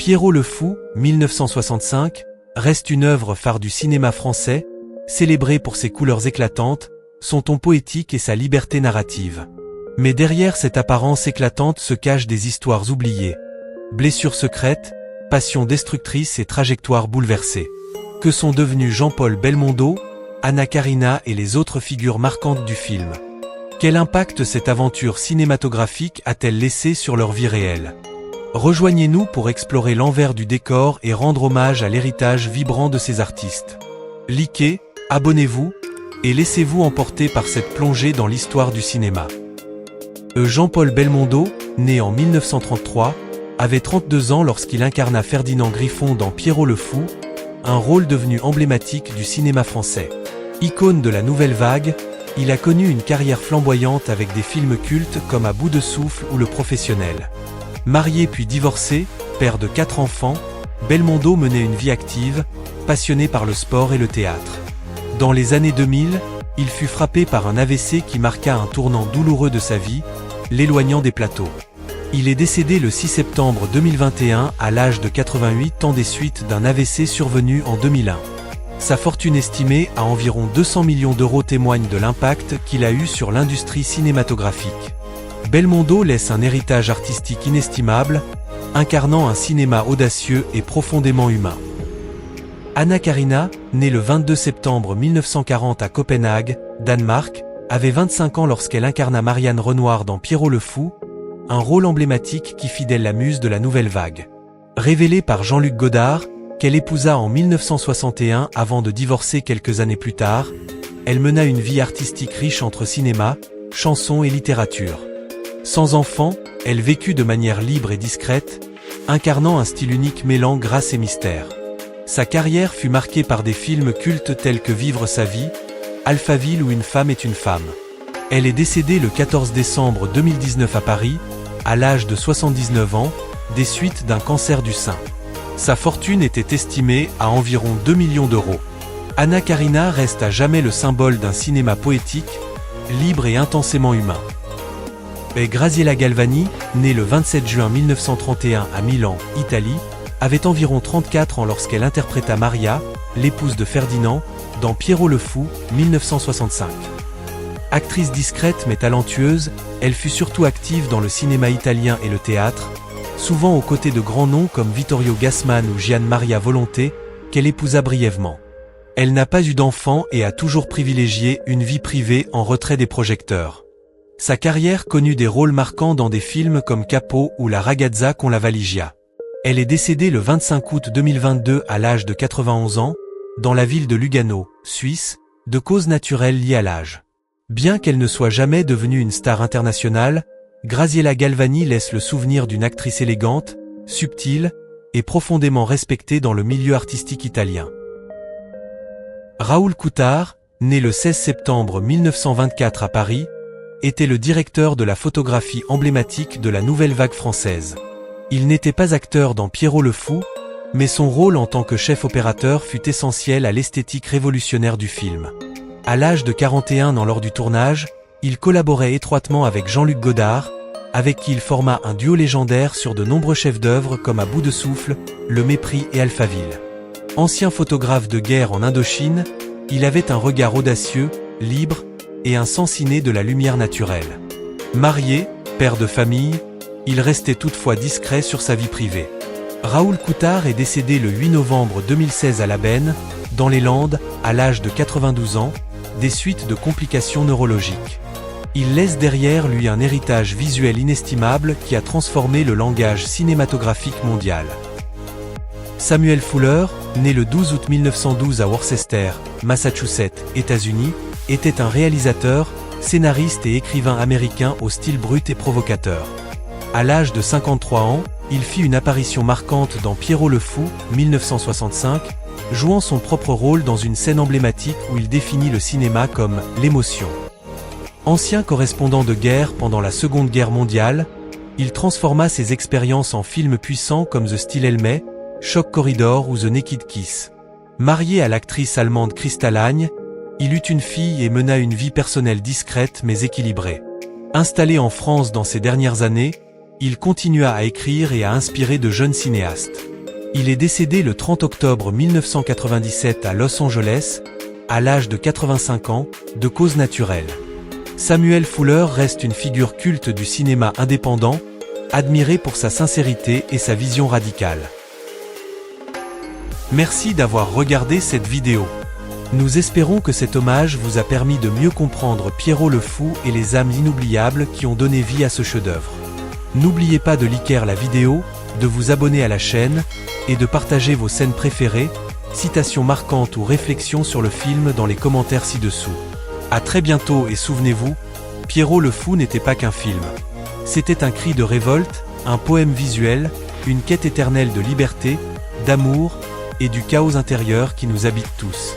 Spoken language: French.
Pierrot le Fou, 1965, reste une œuvre phare du cinéma français, célébrée pour ses couleurs éclatantes, son ton poétique et sa liberté narrative. Mais derrière cette apparence éclatante se cachent des histoires oubliées. Blessures secrètes, passions destructrices et trajectoires bouleversées. Que sont devenus Jean-Paul Belmondo, Anna Karina et les autres figures marquantes du film? Quel impact cette aventure cinématographique a-t-elle laissé sur leur vie réelle? Rejoignez-nous pour explorer l'envers du décor et rendre hommage à l'héritage vibrant de ces artistes. Likez, abonnez-vous, et laissez-vous emporter par cette plongée dans l'histoire du cinéma. Jean-Paul Belmondo, né en 1933, avait 32 ans lorsqu'il incarna Ferdinand Griffon dans Pierrot le Fou, un rôle devenu emblématique du cinéma français. Icône de la nouvelle vague, il a connu une carrière flamboyante avec des films cultes comme À bout de souffle ou Le Professionnel. Marié puis divorcé, père de 4 enfants, Belmondo menait une vie active, passionné par le sport et le théâtre. Dans les années 2000, il fut frappé par un AVC qui marqua un tournant douloureux de sa vie, l'éloignant des plateaux. Il est décédé le 6 septembre 2021 à l'âge de 88 ans des suites d'un AVC survenu en 2001. Sa fortune estimée à environ 200 millions d'euros témoigne de l'impact qu'il a eu sur l'industrie cinématographique. Belmondo laisse un héritage artistique inestimable, incarnant un cinéma audacieux et profondément humain. Anna Karina, née le 22 septembre 1940 à Copenhague, Danemark, avait 25 ans lorsqu'elle incarna Marianne Renoir dans Pierrot le Fou, un rôle emblématique qui fit d'elle la muse de la nouvelle vague. Révélée par Jean-Luc Godard, qu'elle épousa en 1961 avant de divorcer quelques années plus tard, elle mena une vie artistique riche entre cinéma, chansons et littérature. Sans enfant, elle vécut de manière libre et discrète, incarnant un style unique mêlant grâce et mystère. Sa carrière fut marquée par des films cultes tels que Vivre sa vie, Alphaville ou Une femme est une femme. Elle est décédée le 14 décembre 2019 à Paris, à l'âge de 79 ans, des suites d'un cancer du sein. Sa fortune était estimée à environ 2 millions d'euros. Anna Karina reste à jamais le symbole d'un cinéma poétique, libre et intensément humain. Graziella Galvani, née le 27 juin 1931 à Milan, Italie, avait environ 34 ans lorsqu'elle interpréta Maria, l'épouse de Ferdinand, dans Pierrot le Fou, 1965. Actrice discrète mais talentueuse, elle fut surtout active dans le cinéma italien et le théâtre, souvent aux côtés de grands noms comme Vittorio Gassman ou Gian Maria Volonté, qu'elle épousa brièvement. Elle n'a pas eu d'enfant et a toujours privilégié une vie privée en retrait des projecteurs. Sa carrière connut des rôles marquants dans des films comme Capo ou La ragazza con la valigia. Elle est décédée le 25 août 2022 à l'âge de 91 ans, dans la ville de Lugano, Suisse, de causes naturelles liées à l'âge. Bien qu'elle ne soit jamais devenue une star internationale, Graziella Galvani laisse le souvenir d'une actrice élégante, subtile et profondément respectée dans le milieu artistique italien. Raoul Coutard, né le 16 septembre 1924 à Paris, était le directeur de la photographie emblématique de la nouvelle vague française. Il n'était pas acteur dans Pierrot le Fou, mais son rôle en tant que chef opérateur fut essentiel à l'esthétique révolutionnaire du film. À l'âge de 41 ans lors du tournage, il collaborait étroitement avec Jean-Luc Godard, avec qui il forma un duo légendaire sur de nombreux chefs-d'œuvre comme À bout de souffle, Le mépris et Alphaville. Ancien photographe de guerre en Indochine, il avait un regard audacieux, libre, et un sens inné de la lumière naturelle. Marié, père de famille, il restait toutefois discret sur sa vie privée. Raoul Coutard est décédé le 8 novembre 2016 à La Benne, dans les Landes, à l'âge de 92 ans, des suites de complications neurologiques. Il laisse derrière lui un héritage visuel inestimable qui a transformé le langage cinématographique mondial. Samuel Fuller, né le 12 août 1912 à Worcester, Massachusetts, États-Unis, était un réalisateur, scénariste et écrivain américain au style brut et provocateur. À l'âge de 53 ans, il fit une apparition marquante dans Pierrot le Fou, 1965, jouant son propre rôle dans une scène emblématique où il définit le cinéma comme « l'émotion ». Ancien correspondant de guerre pendant la Seconde Guerre mondiale, il transforma ses expériences en films puissants comme The Steel Helmet, Shock Corridor ou The Naked Kiss. Marié à l'actrice allemande Christa Lange, il eut une fille et mena une vie personnelle discrète mais équilibrée. Installé en France dans ses dernières années, il continua à écrire et à inspirer de jeunes cinéastes. Il est décédé le 30 octobre 1997 à Los Angeles, à l'âge de 85 ans, de cause naturelle. Samuel Fuller reste une figure culte du cinéma indépendant, admiré pour sa sincérité et sa vision radicale. Merci d'avoir regardé cette vidéo. Nous espérons que cet hommage vous a permis de mieux comprendre Pierrot le Fou et les âmes inoubliables qui ont donné vie à ce chef-d'œuvre. N'oubliez pas de liker la vidéo, de vous abonner à la chaîne, et de partager vos scènes préférées, citations marquantes ou réflexions sur le film dans les commentaires ci-dessous. À très bientôt et souvenez-vous, Pierrot le Fou n'était pas qu'un film. C'était un cri de révolte, un poème visuel, une quête éternelle de liberté, d'amour, et du chaos intérieur qui nous habite tous.